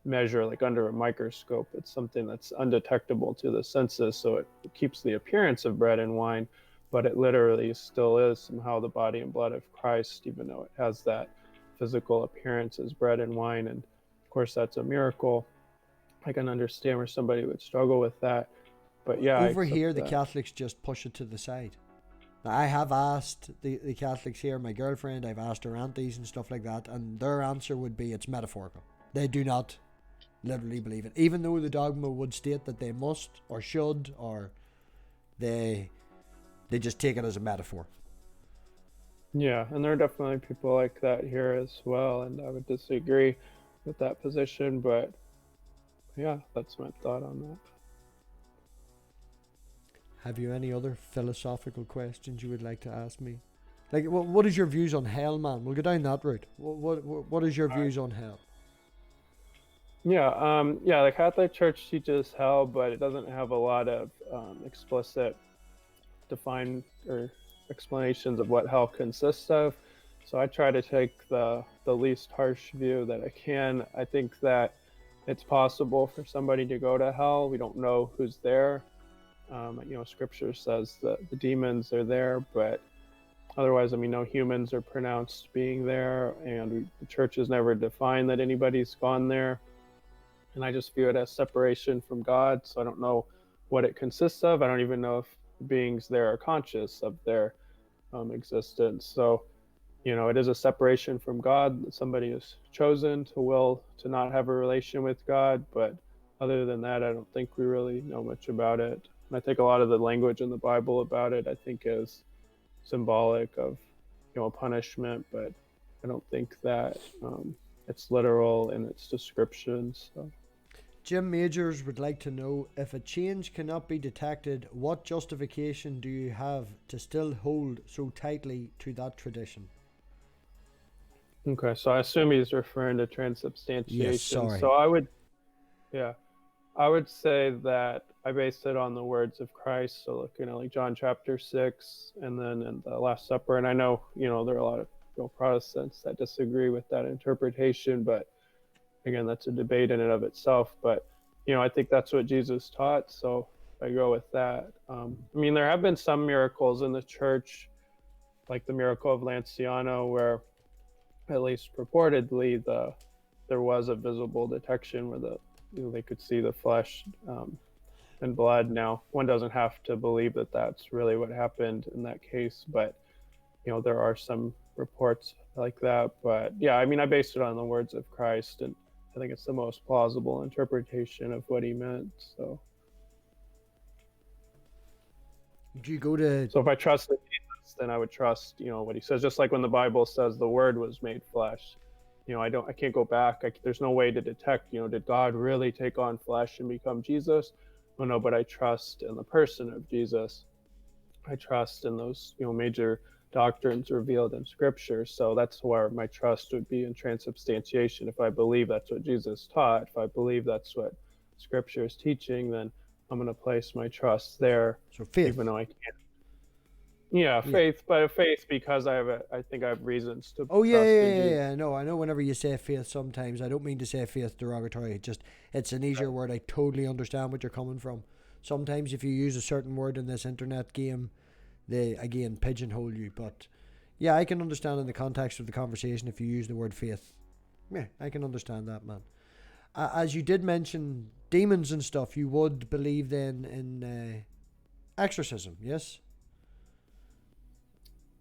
B: measure like under a microscope. It's something that's undetectable to the senses, so it keeps the appearance of bread and wine, but it literally still is somehow the body and blood of Christ, even though it has that physical appearance as bread and wine. And of course, that's a miracle. I can understand where somebody would struggle with that, but yeah, I
A: Over
B: accept
A: here, the
B: that.
A: Catholics just push it to the side. Now, I have asked the Catholics here, my girlfriend, I've asked her aunties and stuff like that, and their answer would be it's metaphorical. They do not literally believe it, even though the dogma would state that they must or should, or they just take it as a metaphor.
B: Yeah, and there are definitely people like that here as well, and I would disagree with that position, but yeah, that's my thought on that.
A: Have you any other philosophical questions you would like to ask me? Like, what is your views on hell, man? We'll go down that route. What is your views on hell?
B: Yeah, the Catholic Church teaches hell, but it doesn't have a lot of explicit defined or explanations of what hell consists of. So I try to take the least harsh view that I can. I think that it's possible for somebody to go to hell. We don't know who's there. Scripture says that the demons are there, but otherwise, no humans are pronounced being there, and the church has never defined that anybody's gone there. And I just view it as separation from God, so I don't know what it consists of. I don't even know if beings there are conscious of their existence. So, it is a separation from God. Somebody is chosen to not have a relation with God, but other than that, I don't think we really know much about it. And I think a lot of the language in the Bible about it, I think, is symbolic of a punishment, but I don't think that it's literal in its descriptions. So.
A: Jim Majors would like to know, if a change cannot be detected, what justification do you have to still hold so tightly to that tradition?
B: Okay, so I assume he's referring to transubstantiation.
A: Yes, sorry.
B: So I would say that I based it on the words of Christ. So looking at like John chapter 6, and then in the Last Supper. And I know, there are a lot of Protestants that disagree with that interpretation, but again, that's a debate in and of itself. But, I think that's what Jesus taught. So I go with that. There have been some miracles in the church, like the miracle of Lanciano, where at least purportedly there was a visible detection where they could see the flesh and blood. Now, one doesn't have to believe that that's really what happened in that case, but there are some reports like that. But yeah, I based it on the words of Christ, and I think it's the most plausible interpretation of what he meant. So
A: Do you go to...
B: So if I trusted Jesus, then I would trust, what he says. Just like when the Bible says the Word was made flesh, I can't go back. There's no way to detect, did God really take on flesh and become Jesus? Well, no, but I trust in the person of Jesus. I trust in those, major doctrines revealed in Scripture. So that's where my trust would be in transubstantiation. If I believe that's what Jesus taught, if I believe that's what Scripture is teaching, then I'm going to place my trust there.
A: So faith.
B: Even though I can't. Yeah, faith, but faith because I think I have reasons to.
A: Oh yeah. No, I know. Whenever you say faith, sometimes I don't mean to say faith derogatory. It's an easier word. I totally understand what you're coming from. Sometimes if you use a certain word in this internet game, they again pigeonhole you. But yeah, I can understand in the context of the conversation if you use the word faith. Yeah, I can understand that, man. As you did mention demons and stuff, you would believe then in exorcism, yes?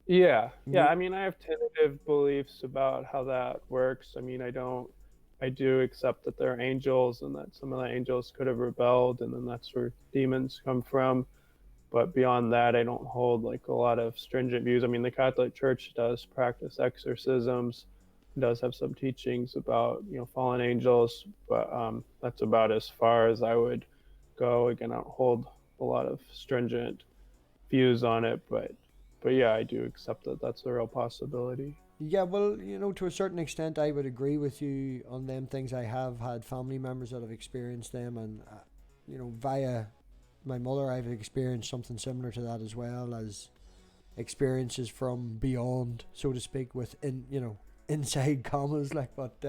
B: Yeah. I have tentative beliefs about how that works. I do accept that there are angels and that some of the angels could have rebelled, and then that's where demons come from. But beyond that, I don't hold like a lot of stringent views. The Catholic Church does practice exorcisms, does have some teachings about, fallen angels, but that's about as far as I would go. Again, I don't hold a lot of stringent views on it, but yeah, I do accept that that's a real possibility.
A: Yeah, well, to a certain extent, I would agree with you on them things. I have had family members that have experienced them, and via my mother, I've experienced something similar to that, as well as experiences from beyond, so to speak, inside commas, like what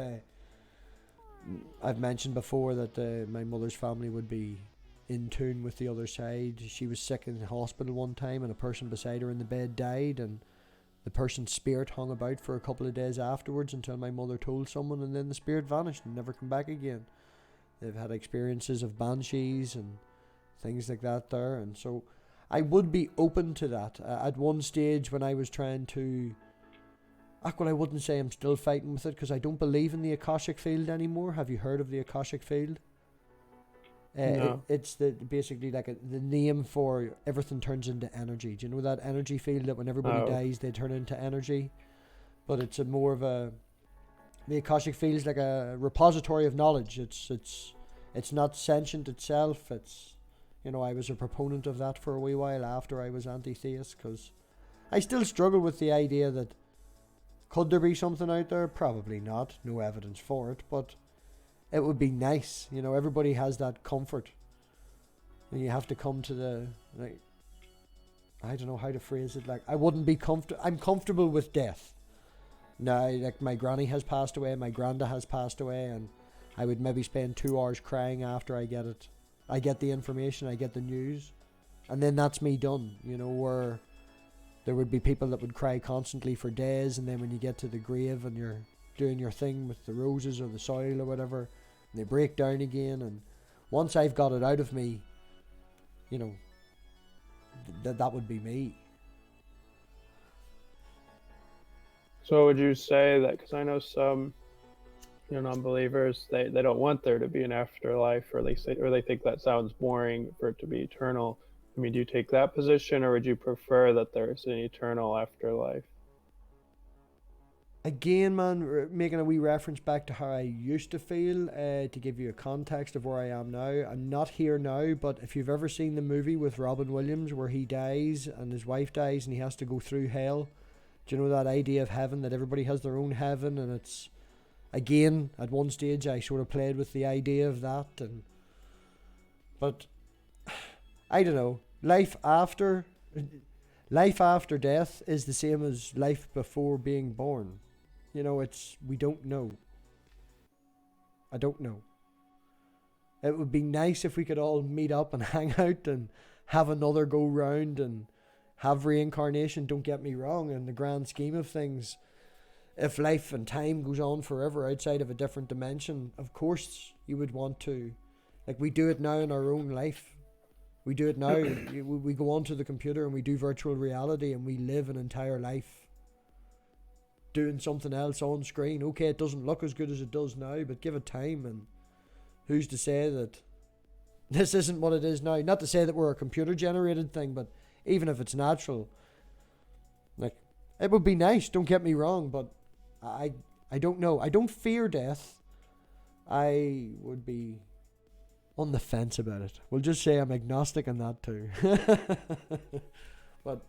A: I've mentioned before, that my mother's family would be in tune with the other side. She was sick in the hospital one time, and a person beside her in the bed died, and the person's spirit hung about for a couple of days afterwards until my mother told someone, and then the spirit vanished and never come back again. They've had experiences of banshees and things like that there, and so I would be open to that. At one stage when I was trying to... I wouldn't say I'm still fighting with it, because I don't believe in the Akashic field anymore. Have you heard of the Akashic field?
B: No.
A: It's basically like the name for everything turns into energy. Do you know that energy field that when everybody dies they turn into energy? But it's more of a... The Akashic field is like a repository of knowledge. It's not sentient itself. It's... I was a proponent of that for a wee while after I was anti-theist, because I still struggle with the idea that could there be something out there? Probably not. No evidence for it, but it would be nice. Everybody has that comfort. And you have to come to the... I don't know how to phrase it. I wouldn't be comfortable... I'm comfortable with death. Now, my granny has passed away, my granda has passed away, and I would maybe spend 2 hours crying after I get it. I get the information, I get the news, and then that's me done. Where there would be people that would cry constantly for days, and then when you get to the grave and you're doing your thing with the roses or the soil or whatever, they break down again. And once I've got it out of me, that would be me.
B: So would you say that, because I know some non-believers, they don't want there to be an afterlife, or they think that sounds boring for it to be eternal. Do you take that position, or would you prefer that there's an eternal afterlife?
A: Again, man, making a wee reference back to how I used to feel, to give you a context of where I am now. I'm not here now, but if you've ever seen the movie with Robin Williams where he dies and his wife dies and he has to go through hell, do you know that idea of heaven, that everybody has their own heaven? And it's, again, at one stage I sort of played with the idea of that, but I don't know. Life after death is the same as life before being born. You know, we don't know. I don't know. It would be nice if we could all meet up and hang out and have another go round and have reincarnation, don't get me wrong, in the grand scheme of things. If life and time goes on forever outside of a different dimension, of course you would want to. Like we do it now in our own life. We do it now. We go onto the computer and we do virtual reality and we live an entire life doing something else on screen. Okay, it doesn't look as good as it does now, but give it time, and who's to say that this isn't what it is now? Not to say that we're a computer generated thing, but even if it's natural, like, it would be nice, don't get me wrong, but I don't know. I don't fear death. I would be on the fence about it. We'll just say I'm agnostic on that too. But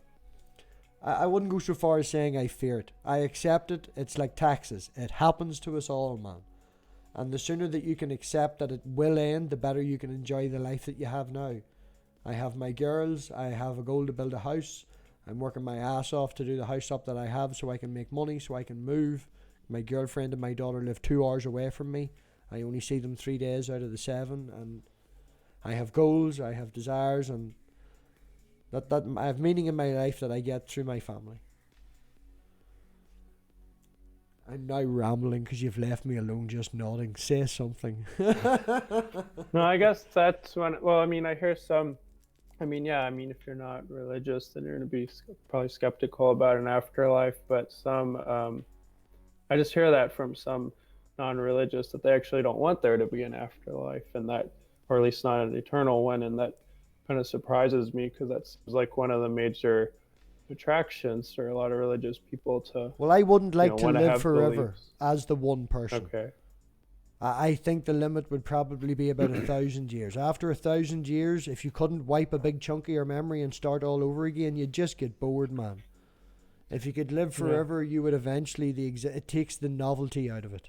A: I wouldn't go so far as saying I fear it. I accept it. It's like taxes. It happens to us all, man. And the sooner that you can accept that it will end, the better you can enjoy the life that you have now. I have my girls. I have a goal to build a house. I'm working my ass off to do the house up that I have so I can make money, so I can move. My girlfriend and my daughter live 2 hours away from me. I only see them 3 days out of the 7, and I have goals, I have desires, and that I have meaning in my life that I get through my family. I'm now rambling because you've left me alone just nodding. Say something.
B: No, I guess that's when, well, I mean, I hear some, I mean, yeah, I mean, if you're not religious, then you're going to be probably skeptical about an afterlife, but some, I just hear that from some non-religious, that they actually don't want there to be an afterlife, and that, or at least not an eternal one, and that kind of surprises me because that's like one of the major attractions for a lot of religious people to.
A: Well, I wouldn't like to live forever
B: beliefs.
A: as the one person.
B: Okay.
A: I think the limit would probably be about 1,000 years. After 1,000 years, if you couldn't wipe a big chunk of your memory and start all over again, you'd just get bored, man. If you could live forever, you would eventually, it takes the novelty out of it.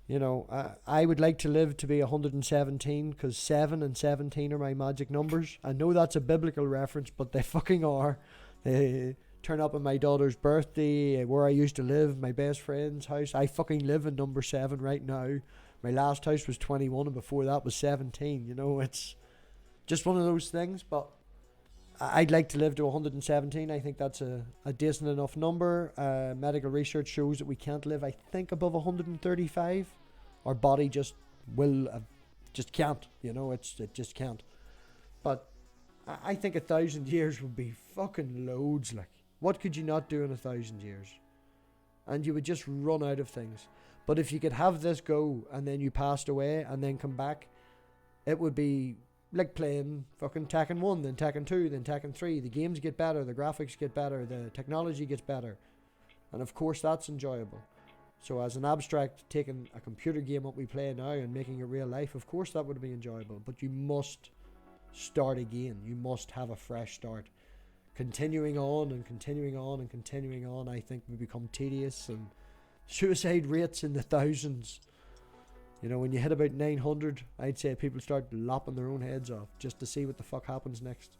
A: You know, I would like to live to be 117 because 7 and 17 are my magic numbers. I know that's a biblical reference, but they fucking are. They turn up on my daughter's birthday, where I used to live, my best friend's house. I fucking live in number 7 right now. My last house was 21 and before that was 17. You know, it's just one of those things, but I'd like to live to 117. I think that's a decent enough number. Medical research shows that we can't live, I think, above 135. Our body just can't. You know, it just can't. But I think 1,000 years would be fucking loads. Like, what could you not do in 1,000 years? And you would just run out of things. But if you could have this go and then you passed away and then come back, it would be like playing fucking Tekken 1, then Tekken 2, then Tekken 3. The games get better, the graphics get better, the technology gets better. And of course that's enjoyable. So as an abstract, taking a computer game what we play now and making it real life, of course that would be enjoyable. But you must start again. You must have a fresh start. Continuing on and continuing on and continuing on, I think would become tedious, and suicide rates in the thousands. You know, when you hit about 900, I'd say people start lopping their own heads off just to see what the fuck happens next.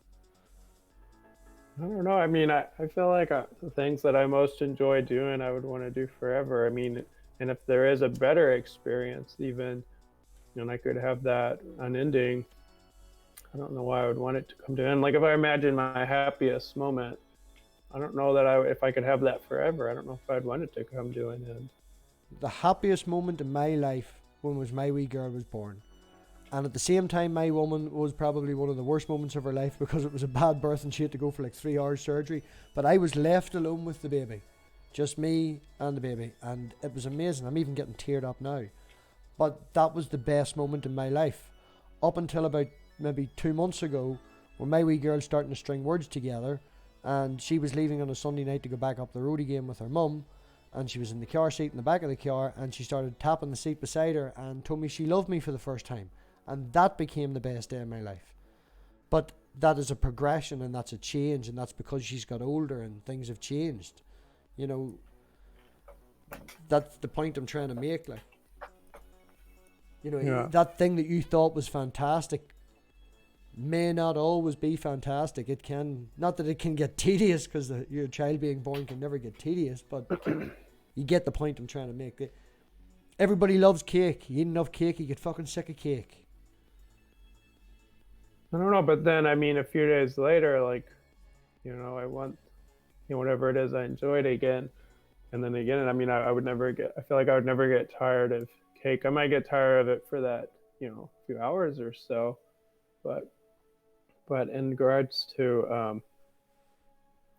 B: I don't know. I mean, I feel like the things that I most enjoy doing, I would want to do forever. I mean, and if there is a better experience, even, and I could have that unending, I don't know why I would want it to come to an end. Like if I imagine my happiest moment, I don't know that if I could have that forever, I don't know if I'd want it to come to an end.
A: The happiest moment in my life when was my wee girl was born. And at the same time, my woman was probably one of the worst moments of her life because it was a bad birth and she had to go for like 3 hours surgery. But I was left alone with the baby. Just me and the baby. And it was amazing. I'm even getting teared up now. But that was the best moment in my life. Up until about maybe 2 months ago, when my wee girl starting to string words together, and she was leaving on a Sunday night to go back up the road again with her mum, and she was in the car seat in the back of the car, and she started tapping the seat beside her and told me she loved me for the first time. And that became the best day of my life. But that is a progression, and that's a change, and that's because she's got older and things have changed. You know, that's the point I'm trying to make. Like, you know, that thing that you thought was fantastic may not always be fantastic. It can, not that it can get tedious, because your child being born can never get tedious, but you get the point I'm trying to make. Everybody loves cake. You eat enough cake, you get fucking sick of cake.
B: I don't know, but then, I mean, a few days later, like, you know, I want, you know, whatever it is, I enjoy it again. And then again, and I mean, I would never get, I feel like I would never get tired of cake. I might get tired of it for that, you know, few hours or so. But in regards to,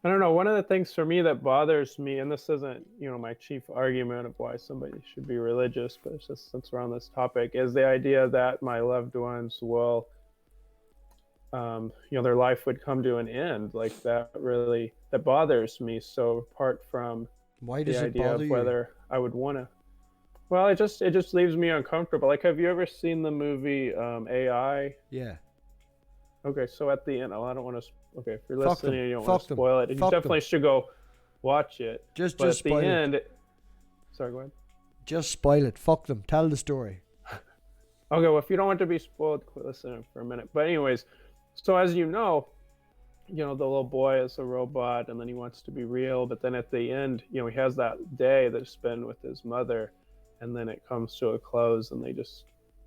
B: I don't know, one of the things for me that bothers me, and this isn't, you know, my chief argument of why somebody should be religious, but it's just since we're on this topic, is the idea that my loved ones will, you know, their life would come to an end. Like, that really, that bothers me. So apart from
A: why does
B: the
A: it
B: idea
A: bother
B: of
A: you?
B: whether I would want to, well, it just leaves me uncomfortable. Like, have you ever seen the movie AI?
A: Yeah.
B: Okay, so at the end, I don't want to. Okay, if you're
A: Fuck
B: listening,
A: them.
B: and you don't
A: Fuck
B: want to
A: them.
B: spoil it, you
A: Fuck
B: definitely
A: them.
B: should go watch it.
A: Just
B: But at the
A: spoil
B: end,
A: it.
B: Sorry, go ahead.
A: Just spoil it. Fuck them. Tell the story.
B: Okay, well, if you don't want to be spoiled, quit listening for a minute. But anyways, so as you know, the little boy is a robot, and then he wants to be real. But then at the end, you know, he has that day that spent with his mother, and then it comes to a close, and they just,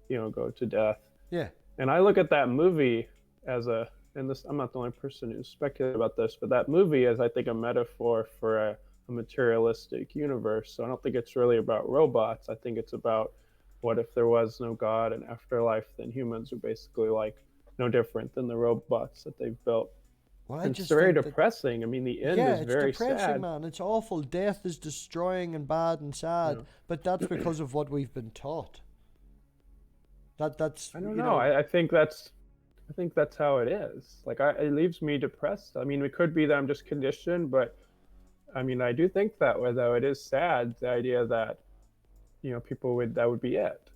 B: you know, go to death.
A: Yeah.
B: And I look at that movie as a, and this, I'm not the only person who's speculated about this, but that movie is, I think, a metaphor for a materialistic universe. So I don't think it's really about robots. I think it's about, what if there was no God and afterlife, then humans are basically like no different than the robots that they've built.
A: Well,
B: and it's very depressing. I mean, the end is very sad. Yeah, it's depressing,
A: man. It's awful. Death is destroying and bad and sad. Yeah. But that's because of what we've been taught. That's.
B: I don't know. I think that's how it is. Like, it leaves me depressed. I mean, it could be that I'm just conditioned, but I mean, I do think that way, though. It is sad, the idea that, you know, that would be it.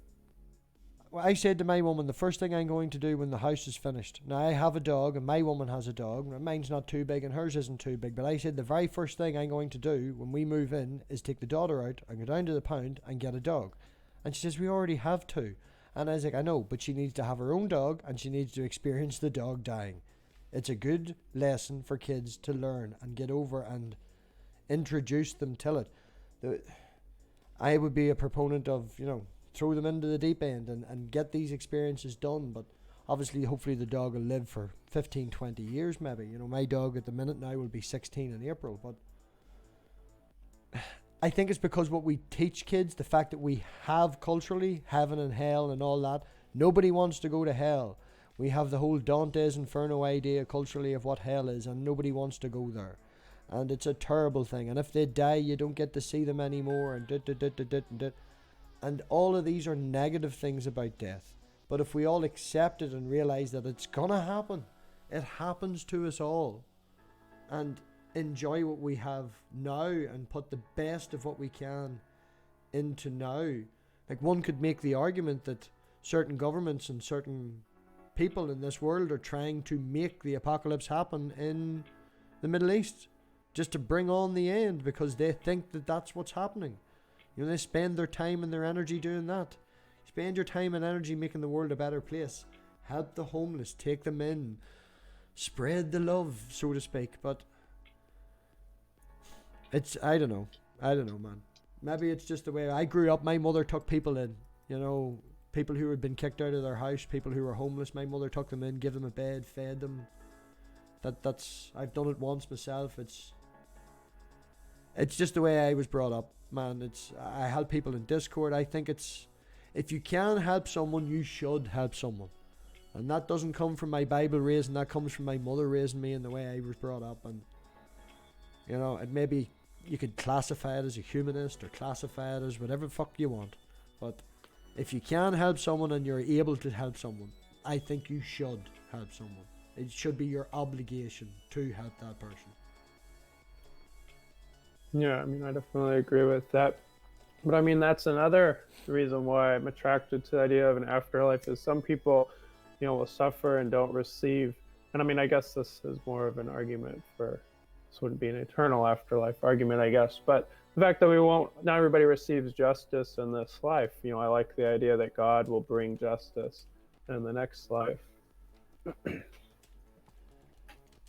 A: Well, I said to my woman, the first thing I'm going to do when the house is finished. Now, I have a dog, and my woman has a dog. Mine's not too big, and hers isn't too big. But I said the very first thing I'm going to do when we move in is take the daughter out and go down to the pound and get a dog. And she says, we already have two. And I was like, I know, but she needs to have her own dog, and she needs to experience the dog dying. It's a good lesson for kids to learn and get over and introduce them to it. I would be a proponent of, you know, throw them into the deep end and get these experiences done. But obviously, hopefully the dog will live for 15, 20 years maybe. You know, my dog at the minute now will be 16 in April. But I think it's because what we teach kids, the fact that we have culturally heaven and hell and all that. Nobody wants to go to hell. We have the whole Dante's Inferno idea culturally of what hell is, and nobody wants to go there. And it's a terrible thing. And if they die, you don't get to see them anymore. And all of these are negative things about death. But if we all accept it and realize that it's gonna happen, it happens to us all, and enjoy what we have now and put the best of what we can into now. Like, one could make the argument that certain governments and certain people in this world are trying to make the apocalypse happen in the Middle East, just to bring on the end, because they think that that's what's happening. You know, they spend their time and their energy doing that. Spend your time and energy making the world a better place. Help the homeless, take them in, spread the love, so to speak. But it's, I don't know, man. Maybe it's just the way I grew up. My mother took people in, you know, people who had been kicked out of their house, people who were homeless. My mother took them in, gave them a bed, fed them. That's I've done it once myself. It's just the way I was brought up, man. I help people in Discord. I think it's, if you can help someone, you should help someone. And that doesn't come from my Bible raising, that comes from my mother raising me and the way I was brought up. And, you know, it maybe you could classify it as a humanist or classify it as whatever fuck you want. But if you can help someone and you're able to help someone, I think you should help someone. It should be your obligation to help that person.
B: Yeah, I mean, I definitely agree with that. But I mean, that's another reason why I'm attracted to the idea of an afterlife is some people, will suffer and don't receive. And I mean, I guess this is more of an argument for this wouldn't be an eternal afterlife argument, I guess. But the fact that not everybody receives justice in this life. I like the idea that God will bring justice in the next life.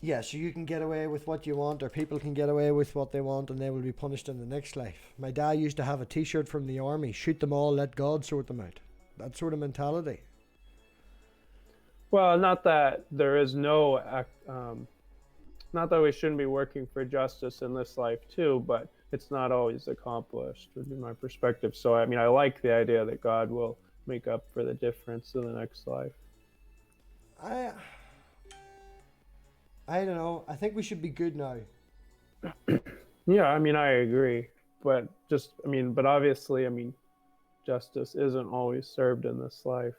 A: Yeah, so you can get away with what you want, or people can get away with what they want, and they will be punished in the next life. My dad used to have a T-shirt from the army: "Shoot them all, let God sort them out." That sort of mentality.
B: Well, not that there is not that we shouldn't be working for justice in this life too, but it's not always accomplished, would be my perspective. So, I mean, I like the idea that God will make up for the difference in the next life.
A: I don't know. I think we should be good now.
B: Yeah, I mean, I agree. But but obviously, justice isn't always served in this life.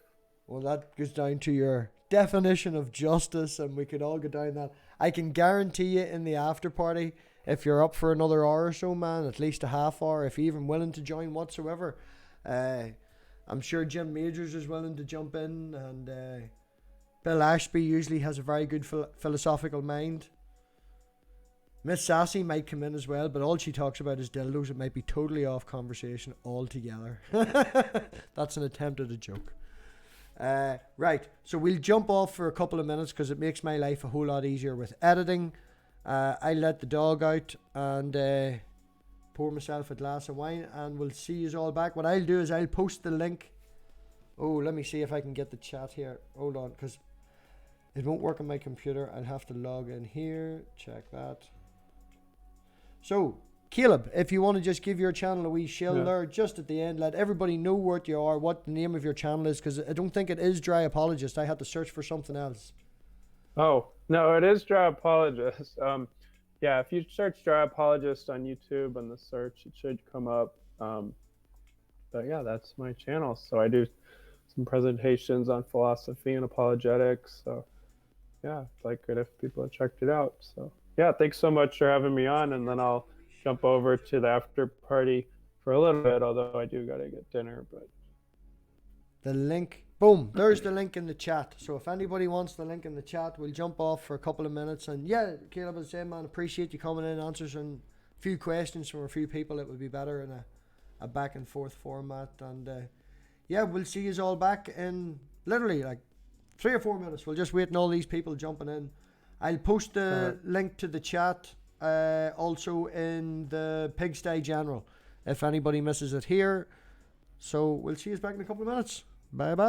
A: Well, that goes down to your definition of justice, and we could all go down that. I can guarantee you in the after party, if you're up for another hour or so, man, at least a half hour, if you're even willing to join whatsoever. I'm sure Jim Majors is willing to jump in, and Bill Ashby usually has a very good philosophical mind. Miss Sassy might come in as well, but all she talks about is dildos. It might be totally off conversation altogether. That's an attempt at a joke. Right, so we'll jump off for a couple of minutes because it makes my life a whole lot easier with editing. I let the dog out and pour myself a glass of wine, and we'll see you all back. What I'll do is I'll post the link. Oh, let me see if I can get the chat here. Hold on, because it won't work on my computer. I'll have to log in here. Check that. So, Caleb, if you want to just give your channel a wee shill there just at the end, let everybody know what you are, what the name of your channel is, because I don't think it is Dry Apologist. I had to search for something else.
B: Oh, no, it is Dry Apologist. Yeah, if you search Dry Apologist on YouTube and the search, it should come up. But yeah, that's my channel. So I do some presentations on philosophy and apologetics. So yeah, it's like good if people have checked it out. So yeah, thanks so much for having me on, and then I'll jump over to the after party for a little bit, although I do gotta get dinner. But
A: the link, boom, there's the link in the chat. So if anybody wants the link in the chat, we'll jump off for a couple of minutes. And yeah, Caleb was saying, man, appreciate you coming in, answering a few questions from a few people. It would be better in a back and forth format. And yeah, we'll see you all back in literally like 3 or 4 minutes. We'll just wait on all these people jumping in. I'll post the link to the chat also in the PigSty General if anybody misses it here. So we'll see you back in a couple of minutes. Bye bye.